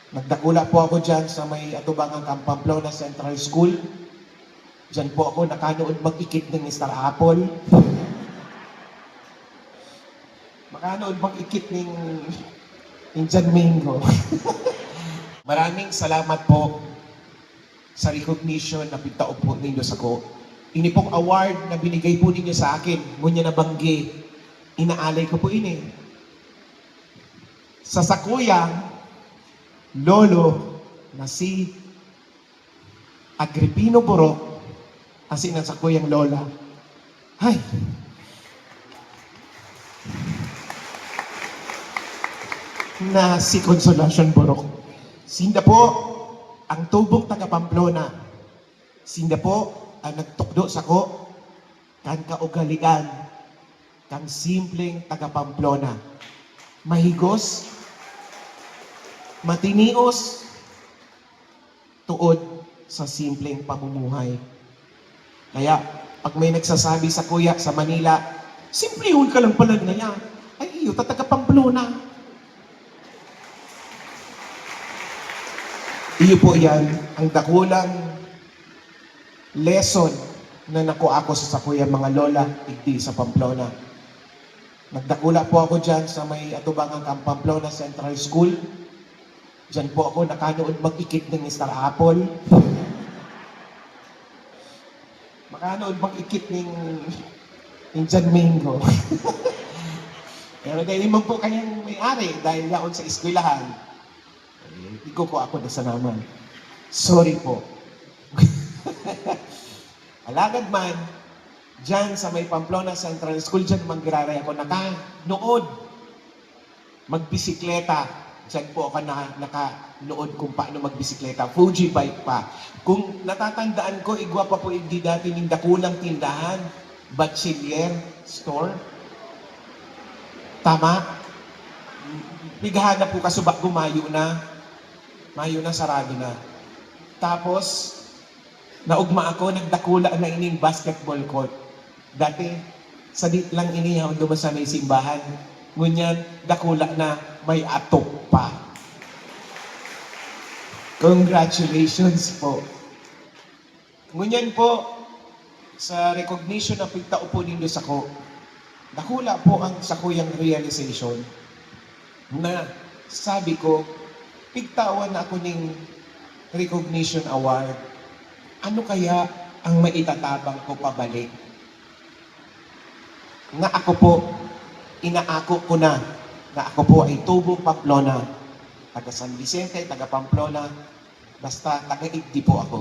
Nagdakula po ako dyan sa may Atubangan Pamplona Central School. Dyan po ako nakanood mag-ikit ng Mr. Apple. Makanood mag-ikit ng John Mingo. Maraming salamat po sa recognition na pagtao po ninyo sa ko. Ini pong award na binigay po ninyo sa akin, ngunya na banggi, inaalay ko po ini. Sa sakuyang lolo na si Agripino Borok, asin ang sakuyang lola. Ay! Na si Consolacion Borok. Sinda po ang tubong taga Pamplona. Sinda po ang nagtukdo sa ko kan kaugalian kang simpleng taga Pamplona. Mahigos, matinios, tuod sa simpleng pamumuhay. Kaya, pag may nagsasabi sa kuya sa Manila, simple yun ka lang pala na yan. Ay, iyo, taga Pamplona. Iyo po yan, ang dakulang lesson na nakuha ako sa kuya mga lola, igdi sa Pamplona. Nagdakula po ako dyan sa may Atubangan Pamplona Central School. Dyan po ako nakanood mag-ikit ng Mr. Apple. Makanood mag-ikit ng John Mingo. Pero dahil naman po kayang may-ari dahil yaon sa eskwelahan, iko ko ako na sa naman. Sorry po. Alagad man, dyan sa may Pamplona Central School, dyan manggiraray ako nakanood magbisikleta. Diyan po ako nakanood kung paano magbisikleta. Fuji bike pa. Kung natatandaan ko, igwa pa po hindi dati ng dakulang tindahan. Bachiller store. Tama? Pigahan na po kasubak gumayo na. Mayo na, sarado na. Tapos, naugma ako, nagdakula na ining basketball court. Dati, sadit lang iniyaw doon sa may simbahan. Ngunyan, dakula na may atok pa. Congratulations po. Ngunyan po, sa recognition na pagtao po ninyo sa ko, dakula po ang sakuyang realization na sabi ko, pigtawan na ako ng recognition award. Ano kaya ang maitatabang ko pabalik? Nga ako po, inaako ko na ako po ay tubong Pamplona, taga San Vicente, taga Pamplona, basta taga-igdi po ako.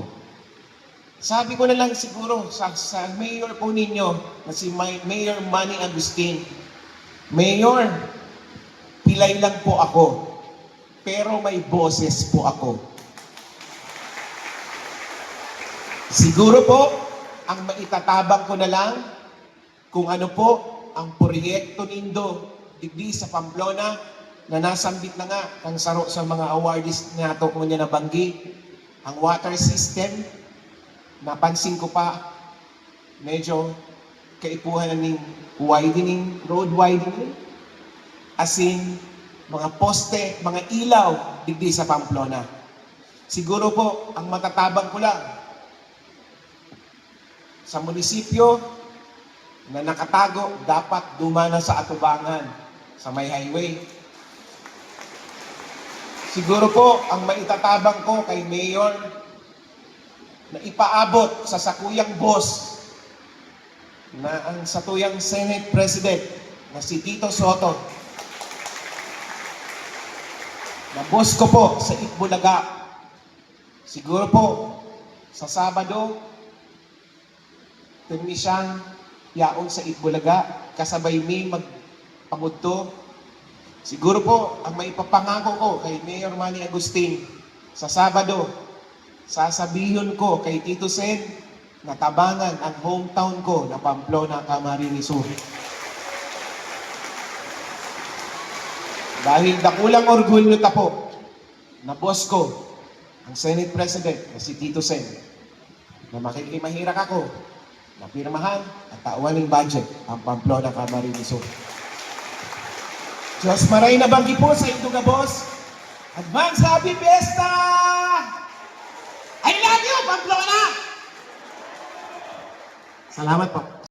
Sabi ko na lang siguro sa mayor po ninyo, na si Mayor Manny Agustin, Mayor, pilay lang po ako, pero may boses po ako. Siguro po, ang maitatabang ko na lang, kung ano po ang proyekto nindo digdi sa Pamplona na nasambit na nga kang saro sa mga awardees na ito kung niya nabanggi. Ang water system, napansin ko pa, medyo kaipuhan ng widening, road widening, as in, mga poste, mga ilaw digdi sa Pamplona. Siguro po, ang matatabang ko lang, sa munisipyo na nakatago, dapat dumana sa Atubangan, sa may highway. Siguro po, ang maitatabang ko kay Mayor na ipaabot sa sakuyang boss na ang satuyang Senate President na si Tito Soto. Na boss ko po sa Itbulaga. Siguro po, sa Sabado, pirmi siyang yaon sa Itbulaga, kasabay mi magpamudto. Siguro po, ang maipapangako ko kay Mayor Manny Agustin, sa Sabado, sasabihin ko kay Tito Sen na tabangan ang hometown ko na Pamplona, Camarines Sur. Dahil dakulang orgulyo ta po na boss ko, ang Senate President na si Tito Sen, na makikimahirak ako, na pirmahan at tawan ng budget ang Pamplona, Camarines Sur. Diyos maray na banggi po sa ito ka, boss. Advance Happy Fiesta! I love you, Pamplona! Salamat po.